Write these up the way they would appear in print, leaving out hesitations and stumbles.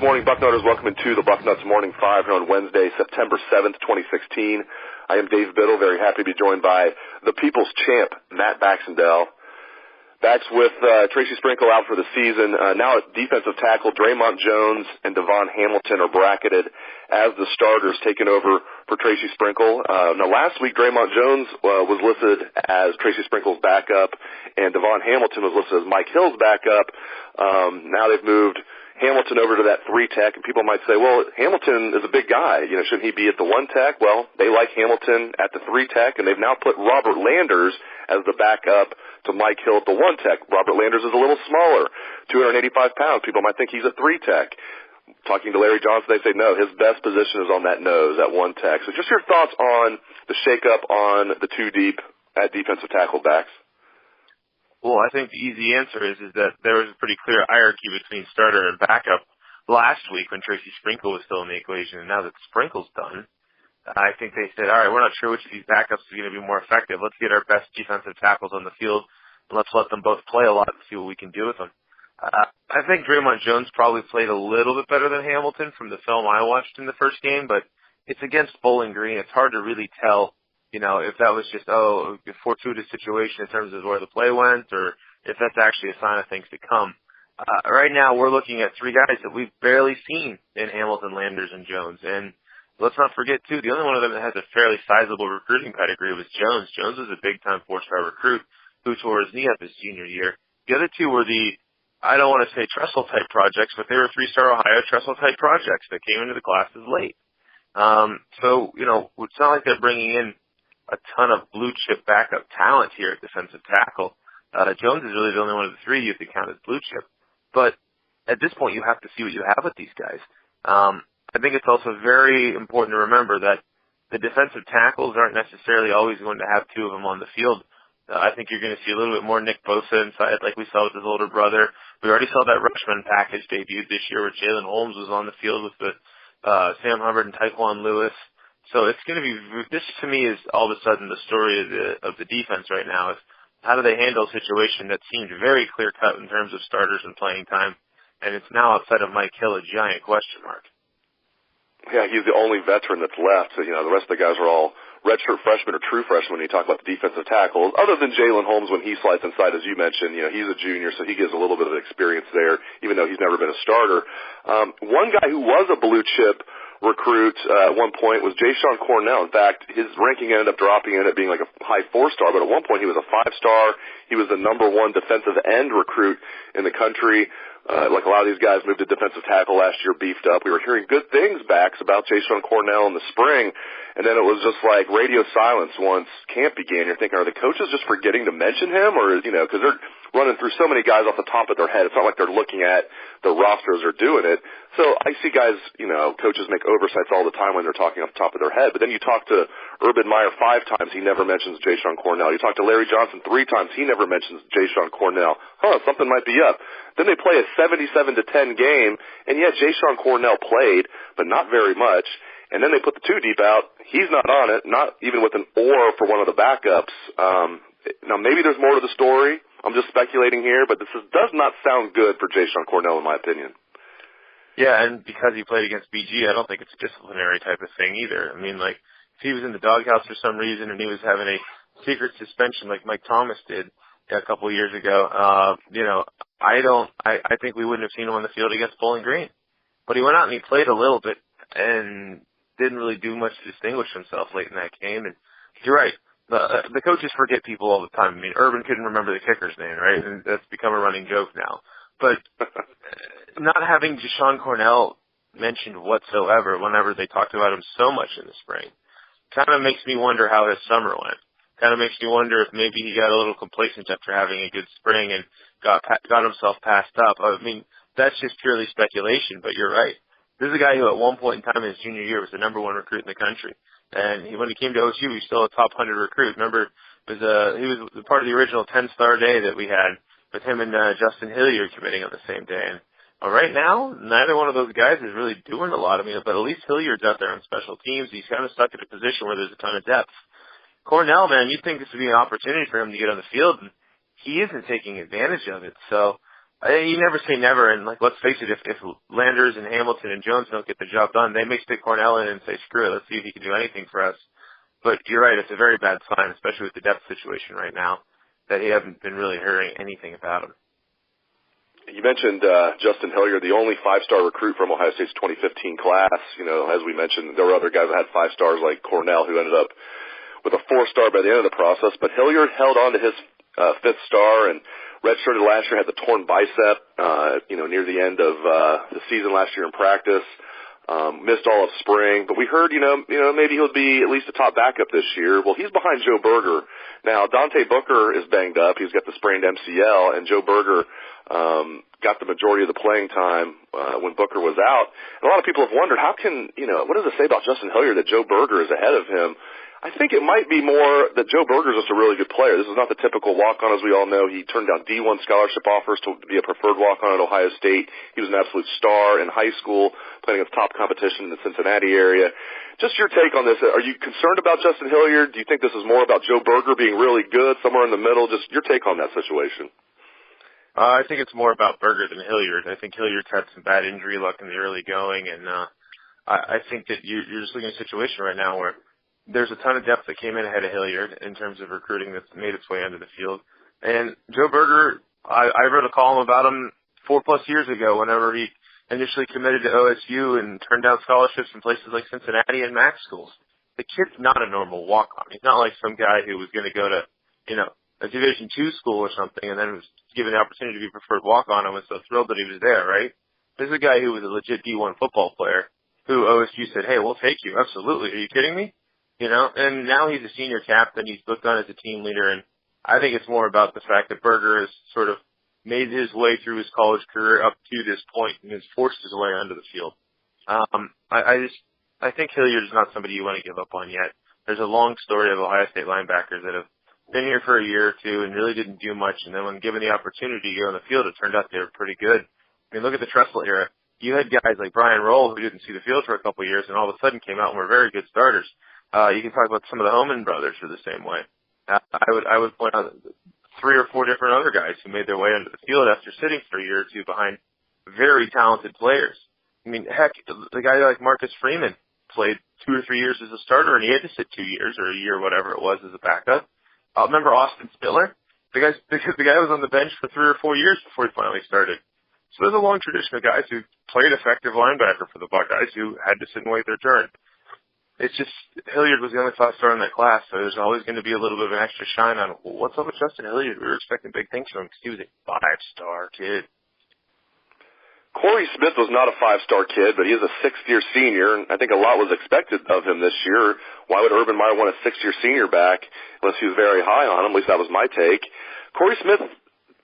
morning, Bucknutters. Welcome to the Bucknuts Morning 5 here on Wednesday, September 7th, 2016. I am Dave Biddle, very happy to be joined by the People's Champ, Matt Baxendell. Bax with Tracy Sprinkle out for the season. Now at defensive tackle, Draymond Jones and Devon Hamilton are bracketed as the starters taking over for Tracy Sprinkle. Now last week, Draymond Jones was listed as Tracy Sprinkle's backup, and Devon Hamilton was listed as Mike Hill's backup. Now they've moved Hamilton over to that 3-tech, and people might say, well, Hamilton is a big guy. You know, shouldn't he be at the 1-tech? Well, they like Hamilton at the 3-tech, and they've now put Robert Landers as the backup to Mike Hill at the 1-tech. Robert Landers is a little smaller, 285 pounds. People might think he's a 3-tech. Talking to Larry Johnson, they say, no, his best position is on that nose, at 1-tech. So just your thoughts on the shakeup on the 2-deep at defensive tackle backs. Well, I think the easy answer is that there was a pretty clear hierarchy between starter and backup last week when Tracy Sprinkle was still in the equation, and now that Sprinkle's done, I think they said, all right, we're not sure which of these backups is going to be more effective. Let's get our best defensive tackles on the field, and let's let them both play a lot and see what we can do with them. I think Draymond Jones probably played a little bit better than Hamilton from the film I watched in the first game, but it's against Bowling Green. It's hard to really tell, you know, if that was just, a fortuitous situation in terms of where the play went, or if that's actually a sign of things to come. Right now, we're looking at three guys that we've barely seen in Hamilton, Landers, and Jones. And let's not forget, too, the only one of them that has a fairly sizable recruiting pedigree was Jones. Jones was a big-time four-star recruit who tore his knee up his junior year. The other two were I don't want to say Tressel-type projects, but they were three-star Ohio Tressel-type projects that came into the classes late. So, you know, it's not like they're bringing in a ton of blue-chip backup talent here at defensive tackle. Jones is really the only one of the three you can count as blue-chip. But at this point, you have to see what you have with these guys. I think it's also very important to remember that the defensive tackles aren't necessarily always going to have two of them on the field. I think you're going to see a little bit more Nick Bosa inside, like we saw with his older brother. We already saw that Rushman package debuted this year where Jalen Holmes was on the field with the Sam Hubbard and Tyquan Lewis. So it's going to be, this to me is all of a sudden the story of the defense right now is how do they handle a situation that seemed very clear cut in terms of starters and playing time, and it's now outside of Mike Hill a giant question mark. Yeah, he's the only veteran that's left. So, you know, the rest of the guys are all redshirt freshmen or true freshmen when you talk about the defensive tackles, other than Jalen Holmes when he slides inside, as you mentioned. You know, he's a junior, so he gives a little bit of experience there, even though he's never been a starter. One guy who was a blue-chip recruit at one point was Jashon Cornell. In fact, his ranking ended up dropping in at being like a high 4-star, but at one point he was a 5-star. He was the number 1 defensive end recruit in the country. Like a lot of these guys moved to defensive tackle last year, beefed up. We were hearing good things back about Jashon Cornell in the spring, and then it was just like radio silence once camp began. You're thinking, are the coaches just forgetting to mention him, or, you know, because they're running through so many guys off the top of their head. It's not like they're looking at the rosters or doing it. So I see guys, you know, coaches make oversights all the time when they're talking off the top of their head. But then you talk to Urban Meyer 5 times, he never mentions Jashon Cornell. You talk to Larry Johnson 3 times, he never mentions Jashon Cornell. Something might be up. Then they play a 77-10 game, and yeah, Jashon Cornell played, but not very much. And then they put the 2-deep out. He's not on it, not even with an or for one of the backups. Now, maybe there's more to the story. I'm just speculating here, but does not sound good for Jashon Cornell, in my opinion. Yeah, and because he played against BG, I don't think it's a disciplinary type of thing either. I mean, like, if he was in the doghouse for some reason and he was having a secret suspension like Mike Thomas did a couple of years ago, you know, I think we wouldn't have seen him on the field against Bowling Green. But he went out and he played a little bit and didn't really do much to distinguish himself late in that game. And you're right. The coaches forget people all the time. I mean, Urban couldn't remember the kicker's name, right? And that's become a running joke now. But not having Jashon Cornell mentioned whatsoever whenever they talked about him so much in the spring kind of makes me wonder how his summer went. Kind of makes me wonder if maybe he got a little complacent after having a good spring and got himself passed up. I mean, that's just purely speculation, but you're right. This is a guy who at one point in time in his junior year was the number 1 recruit in the country. And when he came to OSU, he was still a top 100 recruit. Remember, he was part of the original 10-star day that we had with him and Justin Hilliard committing on the same day. And right now, neither one of those guys is really doing a lot. I mean, but at least Hilliard's out there on special teams. He's kind of stuck in a position where there's a ton of depth. Cornell, man, you'd think this would be an opportunity for him to get on the field, and he isn't taking advantage of it. So You never say never, and like, let's face it, if Landers and Hamilton and Jones don't get the job done, they may stick Cornell in and say, screw it, let's see if he can do anything for us. But you're right, it's a very bad sign, especially with the depth situation right now, that he hasn't been really hearing anything about him. You mentioned Justin Hilliard, the only five-star recruit from Ohio State's 2015 class. You know, as we mentioned, there were other guys that had 5 stars like Cornell who ended up with a 4-star by the end of the process. But Hilliard held on to his 5th star and redshirted last year, had the torn bicep, near the end of the season last year in practice. Missed all of spring, but we heard, maybe he'll be at least a top backup this year. Well, he's behind Joe Berger. Now, Dante Booker is banged up. He's got the sprained MCL, and Joe Berger got the majority of the playing time when Booker was out. And a lot of people have wondered, what does it say about Justin Hilliard that Joe Berger is ahead of him? I think it might be more that Joe Berger is just a really good player. This is not the typical walk-on, as we all know. He turned down D1 scholarship offers to be a preferred walk-on at Ohio State. He was an absolute star in high school, playing against top competition in the Cincinnati area. Just your take on this. Are you concerned about Justin Hilliard? Do you think this is more about Joe Berger being really good, somewhere in the middle? Just your take on that situation. I think it's more about Berger than Hilliard. I think Hilliard's had some bad injury luck in the early going, and I think that you're just looking at a situation right now where there's a ton of depth that came in ahead of Hilliard in terms of recruiting that's made its way onto the field. And Joe Berger, I wrote a column about him 4+ years ago whenever he initially committed to OSU and turned down scholarships in places like Cincinnati and MAC schools. The kid's not a normal walk-on. He's not like some guy who was going to go to, a Division II school or something and then was given the opportunity to be preferred walk-on and was so thrilled that he was there, right? This is a guy who was a legit D1 football player who OSU said, hey, we'll take you. Absolutely. Are you kidding me? And now he's a senior captain. He's looked on as a team leader, and I think it's more about the fact that Berger has sort of made his way through his college career up to this point and has forced his way onto the field. I think Hilliard is not somebody you want to give up on yet. There's a long story of Ohio State linebackers that have been here for a year or two and really didn't do much, and then when given the opportunity to go on the field, it turned out they were pretty good. I mean, look at the Tressel era. You had guys like Brian Roll who didn't see the field for a couple of years and all of a sudden came out and were very good starters. You can talk about some of the Homan brothers who are the same way. I would point out 3 or 4 different other guys who made their way onto the field after sitting for a year or two behind very talented players. I mean, heck, the guy like Marcus Freeman played 2 or 3 years as a starter, and he had to sit 2 years or a year, whatever it was, as a backup. Remember Austin Spiller? The guy was on the bench for 3 or 4 years before he finally started. So there's a long tradition of guys who played effective linebacker for the Buckeyes who had to sit and wait their turn. It's just Hilliard was the only 5-star in that class, so there's always going to be a little bit of an extra shine on what's up with Justin Hilliard. We were expecting big things from him because he was a 5-star kid. Corey Smith was not a 5-star kid, but he is a 6th-year senior, and I think a lot was expected of him this year. Why would Urban Meyer want a 6th-year senior back unless he was very high on him? At least that was my take. Corey Smith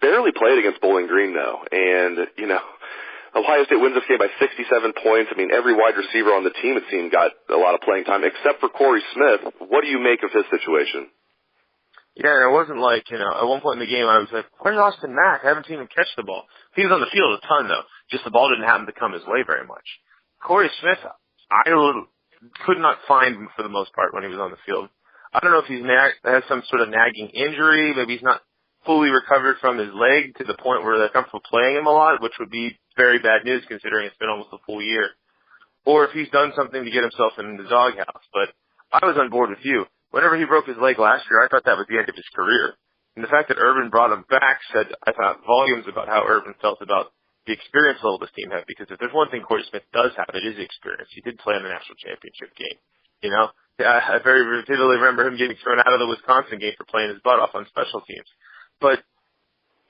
barely played against Bowling Green, though, and, Ohio State wins this game by 67 points. I mean, every wide receiver on the team, it seemed, got a lot of playing time, except for Corey Smith. What do you make of his situation? Yeah, it wasn't like, at one point in the game I was like, where's Austin Mack? I haven't seen him catch the ball. He was on the field a ton, though. Just the ball didn't happen to come his way very much. Corey Smith, I could not find him for the most part when he was on the field. I don't know if he's has some sort of nagging injury. Maybe he's not fully recovered from his leg to the point where they're comfortable playing him a lot, which would be very bad news considering it's been almost a full year. Or if he's done something to get himself in the doghouse. But I was on board with you. Whenever he broke his leg last year, I thought that was the end of his career. And the fact that Urban brought him back said, I thought, volumes about how Urban felt about the experience level this team had. Because if there's one thing Corey Smith does have, it is experience. He did play in the national championship game. I very vividly remember him getting thrown out of the Wisconsin game for playing his butt off on special teams. But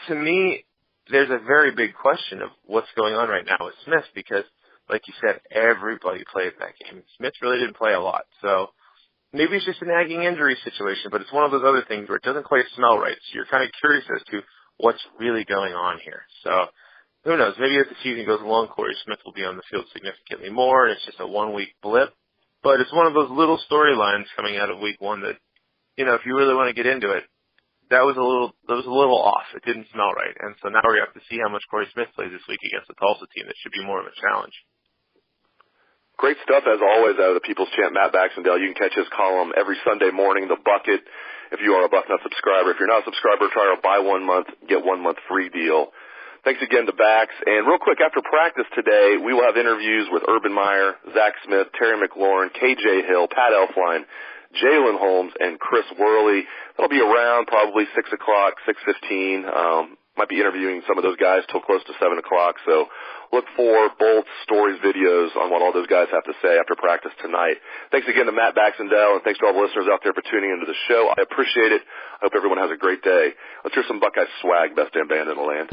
to me, there's a very big question of what's going on right now with Smith because, like you said, everybody played that game. Smith really didn't play a lot. So maybe it's just a nagging injury situation, but it's one of those other things where it doesn't quite smell right. So you're kind of curious as to what's really going on here. So who knows? Maybe as the season goes along, Corey Smith will be on the field significantly more, and it's just a 1-week blip. But it's one of those little storylines coming out of week 1 that, if you really want to get into it, that was a little off. It didn't smell right. And so now we have to see how much Corey Smith plays this week against the Tulsa team. That should be more of a challenge. Great stuff, as always, out of the People's Champ, Matt Baxendell. You can catch his column every Sunday morning, The Bucket, if you are a Bucknuts subscriber. If you're not a subscriber, try our buy 1 month, get 1 month free deal. Thanks again to Bax. And real quick, after practice today, we will have interviews with Urban Meyer, Zach Smith, Terry McLaurin, KJ Hill, Pat Elfline, Jalen Holmes, and Chris Worley. That'll be around probably 6 o'clock, 6:15. Might be interviewing some of those guys till close to 7 o'clock. So look for bolts, stories, videos on what all those guys have to say after practice tonight. Thanks again to Matt Baxendell, and thanks to all the listeners out there for tuning into the show. I appreciate it. I hope everyone has a great day. Let's hear some Buckeye swag, best damn band in the land.